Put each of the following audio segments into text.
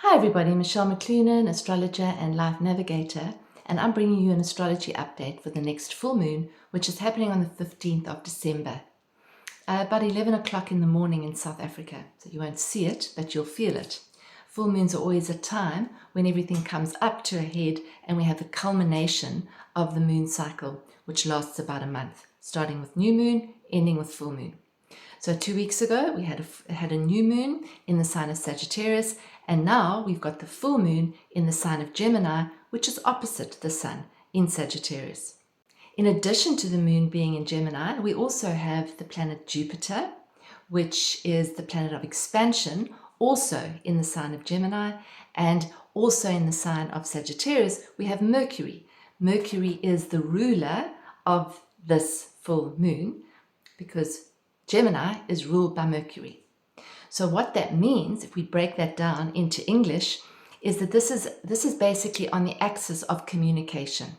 Hi everybody, Michelle McLuhan, astrologer and life navigator, and I'm bringing you an astrology update for the next full moon, which is happening on the 15th of December, about 11 o'clock in the morning in South Africa. So you won't see it, but you'll feel it. Full moons are always a time when everything comes up to a head and we have the culmination of the moon cycle, which lasts about a month, starting with new moon, ending with full moon. So 2 weeks ago, we had a new moon in the sign of Sagittarius, and now we've got the full moon in the sign of Gemini, which is opposite the sun in Sagittarius. In addition to the moon being in Gemini, we also have the planet Jupiter, which is the planet of expansion, also in the sign of Gemini, and also in the sign of Sagittarius, we have Mercury. Mercury is the ruler of this full moon because Gemini is ruled by Mercury. So what that means, if we break that down into English, is that this is basically on the axis of communication.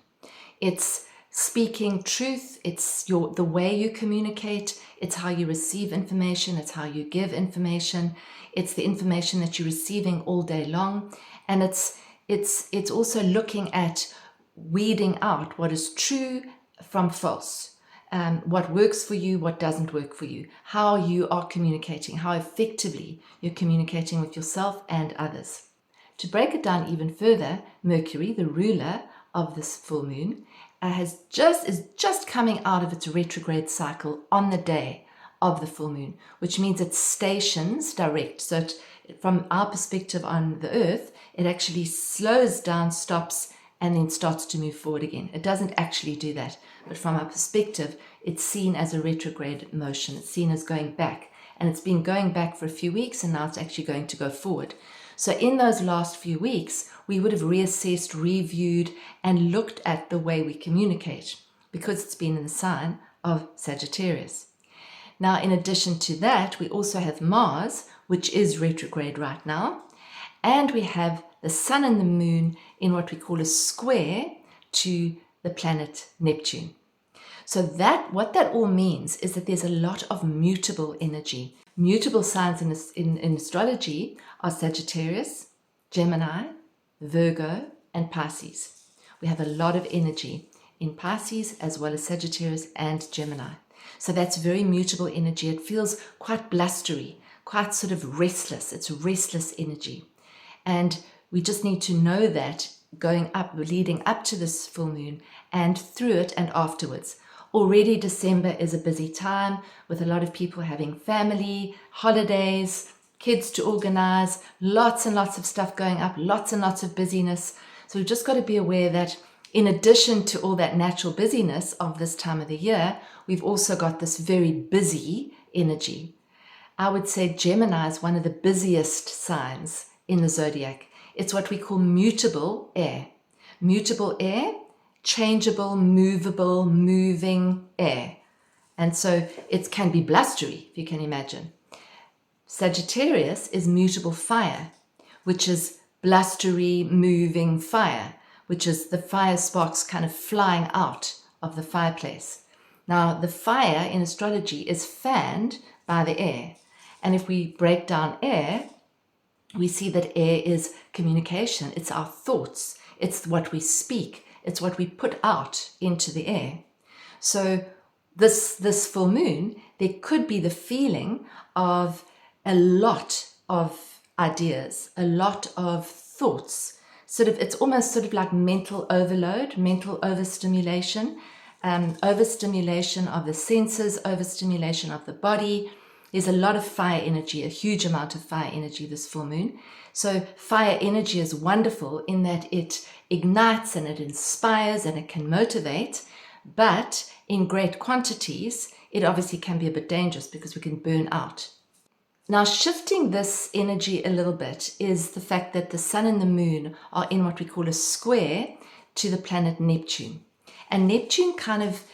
It's speaking truth, it's the way you communicate, it's how you receive information, it's how you give information, it's the information that you're receiving all day long, and it's also looking at weeding out what is true from false. What works for you, what doesn't work for you, how you are communicating, how effectively you're communicating with yourself and others. To break it down even further, Mercury, the ruler of this full moon, is just coming out of its retrograde cycle on the day of the full moon, which means it stations direct. So from our perspective on the earth, it actually slows down, stops, and then starts to move forward again. It doesn't actually do that, but from our perspective, it's seen as a retrograde motion. It's seen as going back, and it's been going back for a few weeks, and now it's actually going to go forward. So in those last few weeks, we would have reassessed, reviewed, and looked at the way we communicate because it's been in the sign of Sagittarius. Now, in addition to that, we also have Mars, which is retrograde right now, and we have the sun and the moon in what we call a square to the planet Neptune. So what that all means is that there's a lot of mutable energy. Mutable signs in astrology are Sagittarius, Gemini, Virgo, and Pisces. We have a lot of energy in Pisces as well as Sagittarius and Gemini. So that's very mutable energy. It feels quite blustery, quite sort of restless. It's restless energy. And we just need to know that going up, leading up to this full moon and through it and afterwards. Already December is a busy time with a lot of people having family, holidays, kids to organize, lots and lots of stuff going up, lots and lots of busyness. So we've just got to be aware that in addition to all that natural busyness of this time of the year, we've also got this very busy energy. I would say Gemini is one of the busiest signs in the zodiac. It's what we call mutable air. Mutable air, changeable, movable, moving air. And so it can be blustery, if you can imagine. Sagittarius is mutable fire, which is blustery, moving fire, which is the fire sparks kind of flying out of the fireplace. Now, the fire in astrology is fanned by the air. And if we break down air, we see that air is communication. It's our thoughts. It's what we speak. It's what we put out into the air. So this full moon, there could be the feeling of a lot of ideas, a lot of thoughts. It's almost sort of like mental overload, mental overstimulation, overstimulation of the senses, overstimulation of the body. There's a lot of fire energy, a huge amount of fire energy this full moon. So fire energy is wonderful in that it ignites and it inspires and it can motivate, but in great quantities, it obviously can be a bit dangerous because we can burn out. Now, shifting this energy a little bit is the fact that the sun and the moon are in what we call a square to the planet Neptune. And Neptune kind of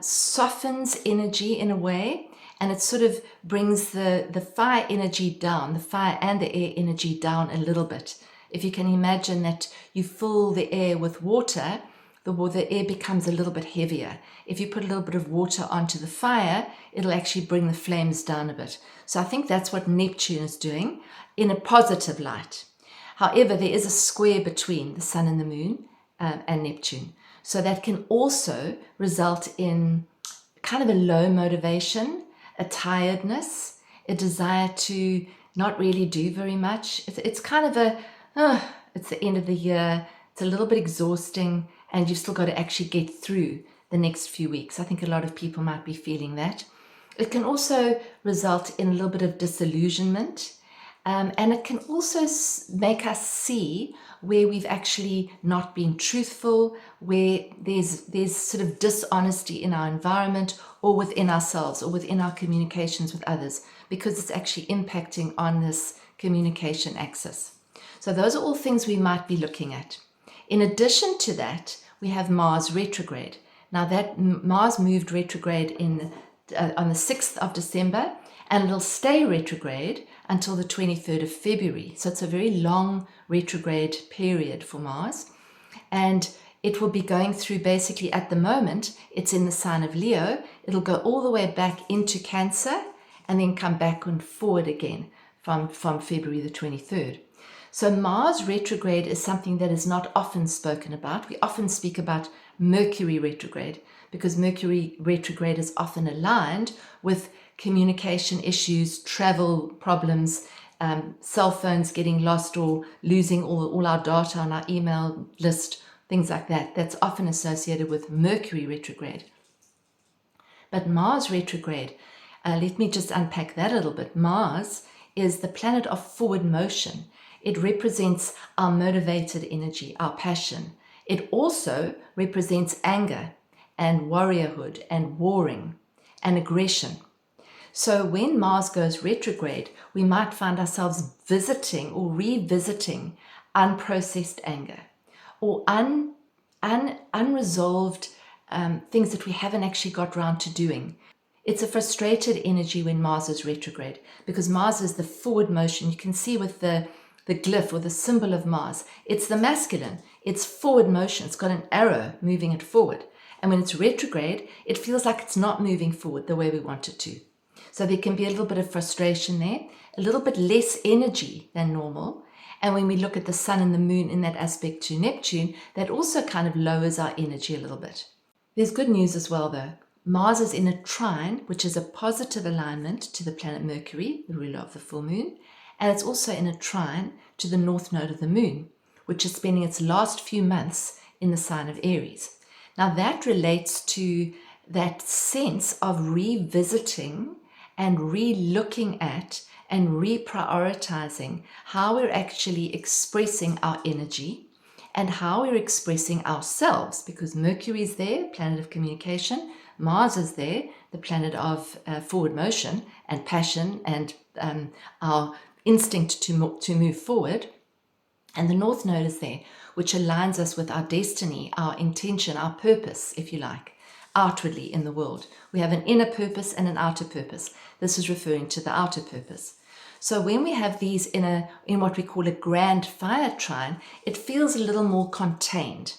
softens energy in a way, and it sort of brings the fire energy down, the fire and the air energy down a little bit. If you can imagine that you fill the air with water, the air becomes a little bit heavier. If you put a little bit of water onto the fire, it'll actually bring the flames down a bit. So I think that's what Neptune is doing in a positive light. However, there is a square between the Sun and the Moon and Neptune. So that can also result in kind of a low motivation, a tiredness, a desire to not really do very much. It's kind of it's the end of the year, it's a little bit exhausting, and you've still got to actually get through the next few weeks. I think a lot of people might be feeling that. It can also result in a little bit of disillusionment, and it can also make us see where we've actually not been truthful, where there's sort of dishonesty in our environment or within ourselves or within our communications with others, because it's actually impacting on this communication axis. So those are all things we might be looking at. In addition to that, we have Mars retrograde. Now that Mars moved retrograde on the 6th of December, and it'll stay retrograde until the 23rd of February. So it's a very long retrograde period for Mars. And it will be going through, basically at the moment, it's in the sign of Leo. It'll go all the way back into Cancer and then come back and forward again from February the 23rd. So Mars retrograde is something that is not often spoken about. We often speak about Mercury retrograde because Mercury retrograde is often aligned with communication issues, travel problems, cell phones getting lost or losing all our data on our email list, things like that. That's often associated with Mercury retrograde. But Mars retrograde, let me just unpack that a little bit. Mars is the planet of forward motion. It represents our motivated energy, our passion. It also represents anger and warriorhood and warring and aggression. So when Mars goes retrograde, we might find ourselves visiting or revisiting unprocessed anger or unresolved things that we haven't actually got around to doing. It's a frustrated energy when Mars is retrograde because Mars is the forward motion. You can see with the glyph or the symbol of Mars, it's the masculine. It's forward motion. It's got an arrow moving it forward. And when it's retrograde, it feels like it's not moving forward the way we want it to. So there can be a little bit of frustration there, a little bit less energy than normal. And when we look at the Sun and the Moon in that aspect to Neptune, that also kind of lowers our energy a little bit. There's good news as well though. Mars is in a trine, which is a positive alignment to the planet Mercury, the ruler of the full moon. And it's also in a trine to the north node of the moon, which is spending its last few months in the sign of Aries. Now that relates to that sense of revisiting and re-looking at and reprioritizing how we're actually expressing our energy and how we're expressing ourselves, because Mercury is there, planet of communication, Mars is there, the planet of forward motion and passion and our instinct to move forward, and the North Node is there, which aligns us with our destiny, our intention, our purpose, if you like, outwardly in the world. We have an inner purpose and an outer purpose. This is referring to the outer purpose. So when we have these in what we call a grand fire trine, it feels a little more contained.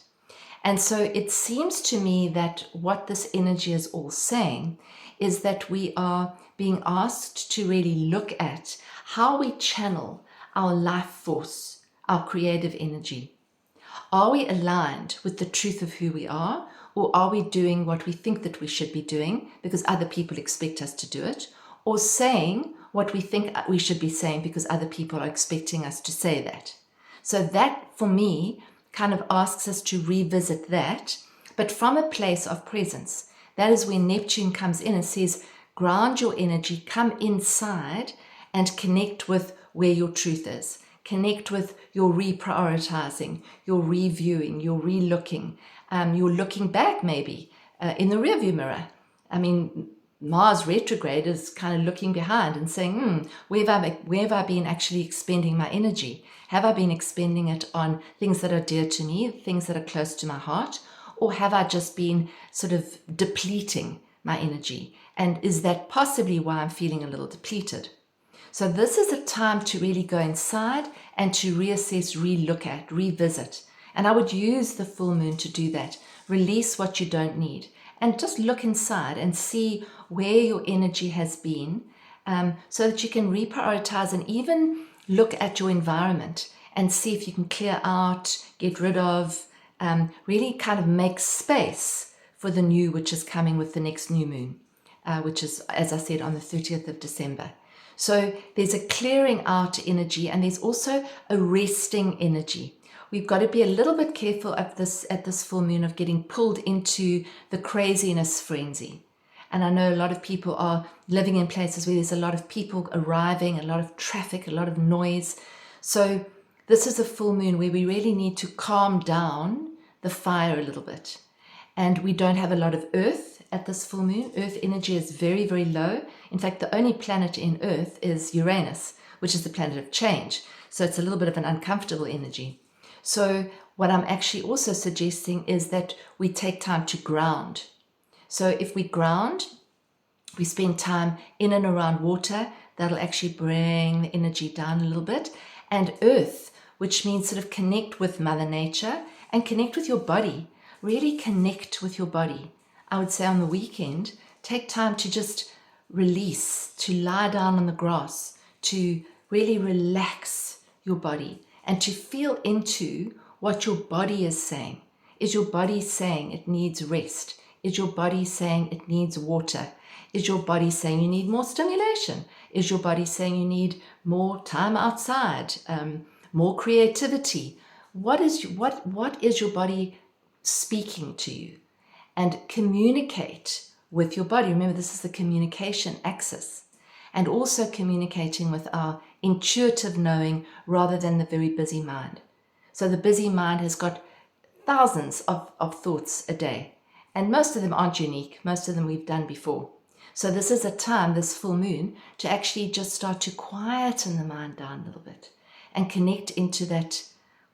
And so it seems to me that what this energy is all saying is that we are being asked to really look at how we channel our life force, our creative energy. Are we aligned with the truth of who we are, or are we doing what we think that we should be doing because other people expect us to do it, or saying what we think we should be saying because other people are expecting us to say that? So that, for me, kind of asks us to revisit that, but from a place of presence. That is where Neptune comes in and says, ground your energy, come inside and connect with where your truth is. Connect with your reprioritizing, your reviewing, your relooking, your looking back maybe in the rearview mirror. I mean, Mars retrograde is kind of looking behind and saying, where have I been actually expending my energy? Have I been expending it on things that are dear to me, things that are close to my heart? Or have I just been sort of depleting my energy? And is that possibly why I'm feeling a little depleted? So this is a time to really go inside and to reassess, relook at, revisit. And I would use the full moon to do that. Release what you don't need. And just look inside and see where your energy has been so that you can reprioritize and even look at your environment and see if you can clear out, get rid of, really kind of make space for the new, which is coming with the next new moon, which is, as I said, on the 30th of December. So there's a clearing out energy, and there's also a resting energy. We've got to be a little bit careful at this full moon of getting pulled into the craziness frenzy. And I know a lot of people are living in places where there's a lot of people arriving, a lot of traffic, a lot of noise. So this is a full moon where we really need to calm down the fire a little bit. And we don't have a lot of earth at this full moon. Earth energy is very, very low. In fact, the only planet in Earth is Uranus, which is the planet of change. So it's a little bit of an uncomfortable energy. So what I'm actually also suggesting is that we take time to ground. So if we ground, we spend time in and around water, that'll actually bring the energy down a little bit. And earth, which means sort of connect with Mother Nature and connect with your body. Really connect with your body. I would say on the weekend, take time to just release, to lie down on the grass, to really relax your body and to feel into what your body is saying. Is your body saying it needs rest? Is your body saying it needs water? Is your body saying you need more stimulation? Is your body saying you need more time outside, more creativity? What is your body speaking to you? And communicate with your body. Remember, this is the communication axis. And also communicating with our intuitive knowing rather than the very busy mind. So the busy mind has got thousands of thoughts a day. And most of them aren't unique. Most of them we've done before. So this is a time, this full moon, to actually just start to quieten the mind down a little bit and connect into that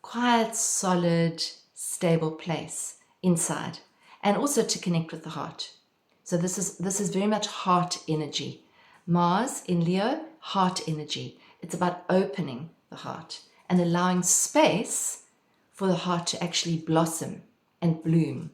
quiet, solid, stable place inside. And also to connect with the heart. So this is very much heart energy. Mars in Leo, heart energy. It's about opening the heart and allowing space for the heart to actually blossom and bloom.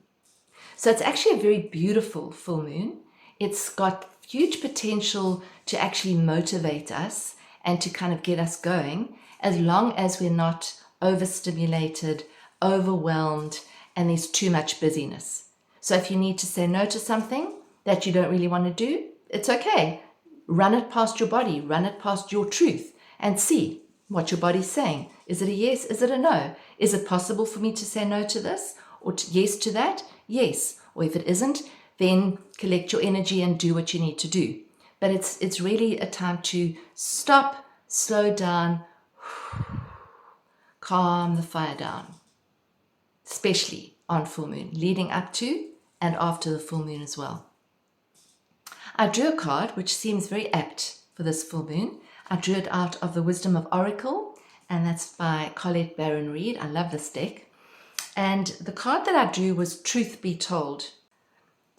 So it's actually a very beautiful full moon. It's got huge potential to actually motivate us and to kind of get us going, as long as we're not overstimulated, overwhelmed, and there's too much busyness. So if you need to say no to something that you don't really want to do, it's okay. Run it past your body, run it past your truth, and see what your body's saying. Is it a yes? Is it a no? Is it possible for me to say no to this or yes to that? Yes. Or if it isn't, then collect your energy and do what you need to do. But it's really a time to stop, slow down, calm the fire down, especially on full moon, leading up to and after the full moon as well. I drew a card which seems very apt for this full moon. I drew it out of the Wisdom of Oracle, and that's by Colette Baron Reid. I love this deck. And the card that I drew was Truth Be Told.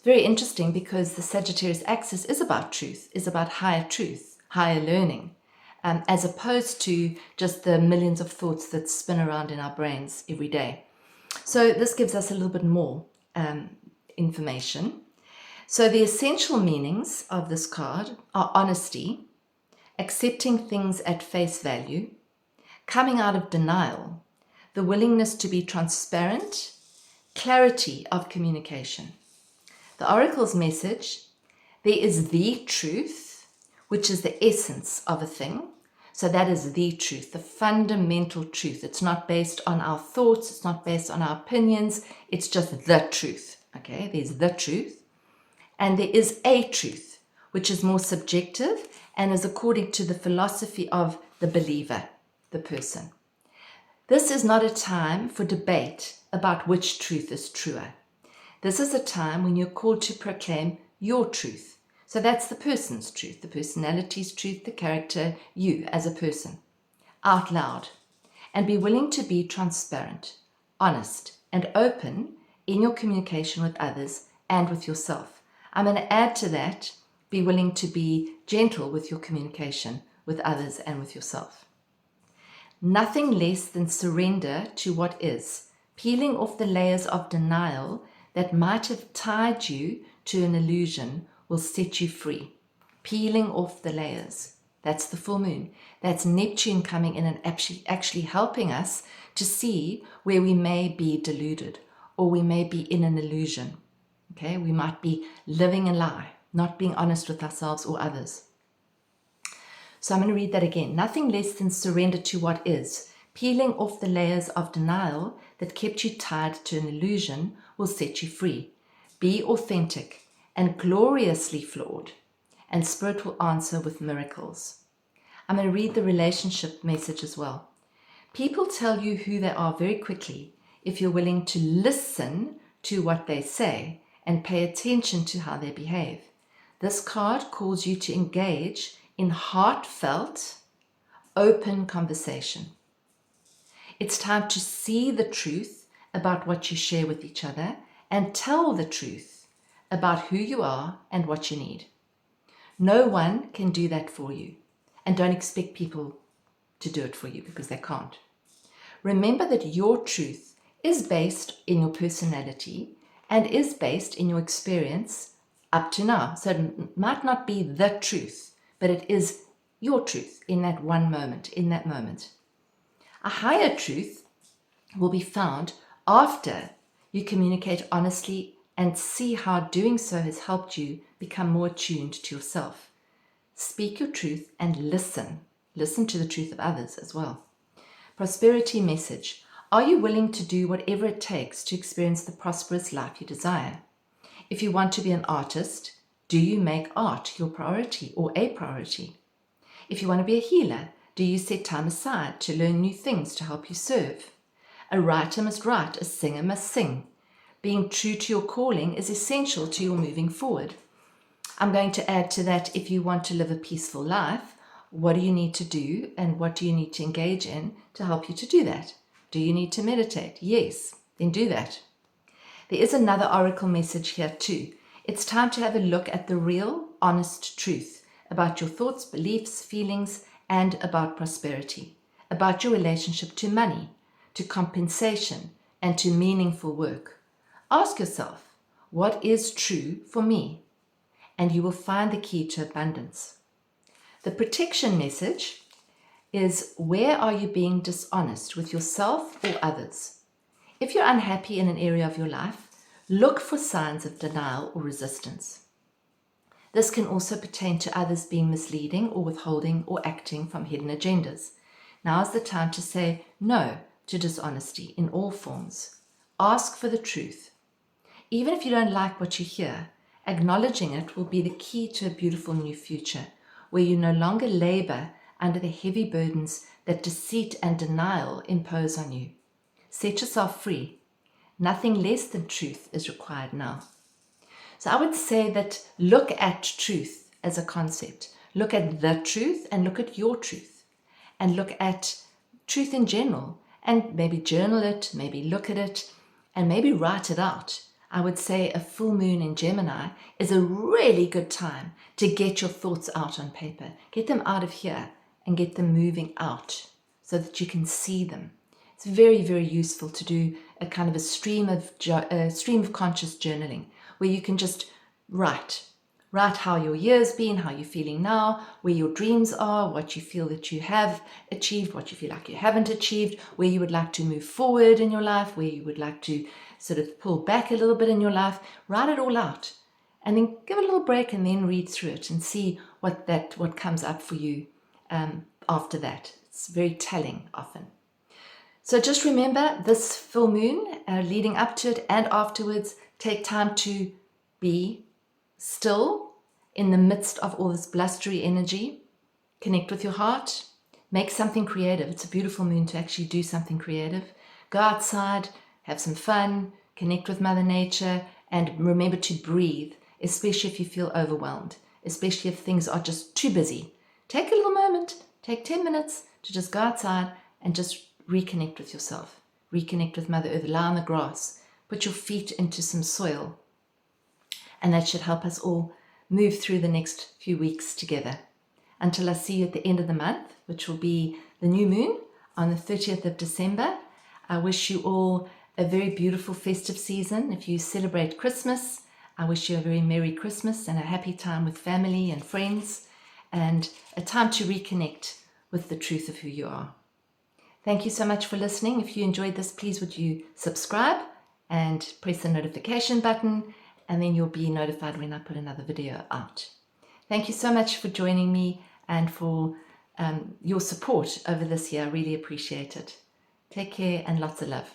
Very interesting because the Sagittarius axis is about truth, is about higher truth, higher learning, as opposed to just the millions of thoughts that spin around in our brains every day. So this gives us a little bit more information. So the essential meanings of this card are honesty, accepting things at face value, coming out of denial, the willingness to be transparent, clarity of communication. The oracle's message: there is the truth, which is the essence of a thing. So that is the truth, the fundamental truth. It's not based on our thoughts. It's not based on our opinions. It's just the truth. Okay, there's the truth. And there is a truth, which is more subjective and is according to the philosophy of the believer, the person. This is not a time for debate about which truth is truer. This is a time when you're called to proclaim your truth. So that's the person's truth, the personality's truth, the character, you as a person, out loud. And be willing to be transparent, honest, and open in your communication with others and with yourself. I'm going to add to that, be willing to be gentle with your communication with others and with yourself. Nothing less than surrender to what is, peeling off the layers of denial that might have tied you to an illusion will set you free. Peeling off the layers. That's the full moon. That's Neptune coming in and actually helping us to see where we may be deluded or we may be in an illusion. Okay, we might be living a lie, not being honest with ourselves or others. So I'm going to read that again. Nothing less than surrender to what is. Peeling off the layers of denial that kept you tied to an illusion will set you free. Be authentic and gloriously flawed, and Spirit will answer with miracles. I'm going to read the relationship message as well. People tell you who they are very quickly if you're willing to listen to what they say and pay attention to how they behave. This card calls you to engage in heartfelt, open conversation. It's time to see the truth about what you share with each other and tell the truth about who you are and what you need. No one can do that for you, and don't expect people to do it for you because they can't. Remember that your truth is based in your personality and is based in your experience up to now. So it might not be the truth, but it is your truth in that one moment, in that moment. A higher truth will be found after you communicate honestly and see how doing so has helped you become more attuned to yourself. Speak your truth and listen. Listen to the truth of others as well. Prosperity message. Are you willing to do whatever it takes to experience the prosperous life you desire? If you want to be an artist, do you make art your priority or a priority? If you want to be a healer, do you set time aside to learn new things to help you serve? A writer must write, a singer must sing. Being true to your calling is essential to your moving forward. I'm going to add to that, if you want to live a peaceful life, what do you need to do and what do you need to engage in to help you to do that? Do you need to meditate? Yes, then do that. There is another oracle message here too. It's time to have a look at the real, honest truth about your thoughts, beliefs, feelings, and about prosperity, about your relationship to money, to compensation, and to meaningful work. Ask yourself, what is true for me? And you will find the key to abundance. The protection message is, where are you being dishonest with yourself or others? If you're unhappy in an area of your life, look for signs of denial or resistance. This can also pertain to others being misleading or withholding or acting from hidden agendas. Now is the time to say no to dishonesty in all forms. Ask for the truth. Even if you don't like what you hear, acknowledging it will be the key to a beautiful new future, where you no longer labor under the heavy burdens that deceit and denial impose on you. Set yourself free. Nothing less than truth is required now. So I would say that look at truth as a concept. Look at the truth and look at your truth. And look at truth in general. And maybe journal it, maybe look at it, and maybe write it out. I would say a full moon in Gemini is a really good time to get your thoughts out on paper. Get them out of here and get them moving out so that you can see them. It's very, very useful to do a kind of a stream of conscious journaling where you can just write how your year's been, how you're feeling now, where your dreams are, what you feel that you have achieved, what you feel like you haven't achieved, where you would like to move forward in your life, where you would like to sort of pull back a little bit in your life. Write it all out and then give it a little break and then read through it and see what comes up for you after that. It's very telling often. So just remember, this full moon, leading up to it and afterwards, take time to be still in the midst of all this blustery energy. Connect with your heart. Make something creative. It's a beautiful moon to actually do something creative. Go outside, have some fun, connect with Mother Nature, and remember to breathe, especially if you feel overwhelmed, especially if things are just too busy. Take a little moment, take 10 minutes to just go outside and just reconnect with yourself. Reconnect with Mother Earth. Lie on the grass. Put your feet into some soil. And that should help us all move through the next few weeks together. Until I see you at the end of the month, which will be the new moon on the 30th of December. I wish you all a very beautiful festive season. If you celebrate Christmas, I wish you a very Merry Christmas and a happy time with family and friends. and a time to reconnect with the truth of who you are. Thank you so much for listening. If you enjoyed this, please would you subscribe and press the notification button, and then you'll be notified when I put another video out. Thank you so much for joining me and for your support over this year. I really appreciate it. Take care and lots of love.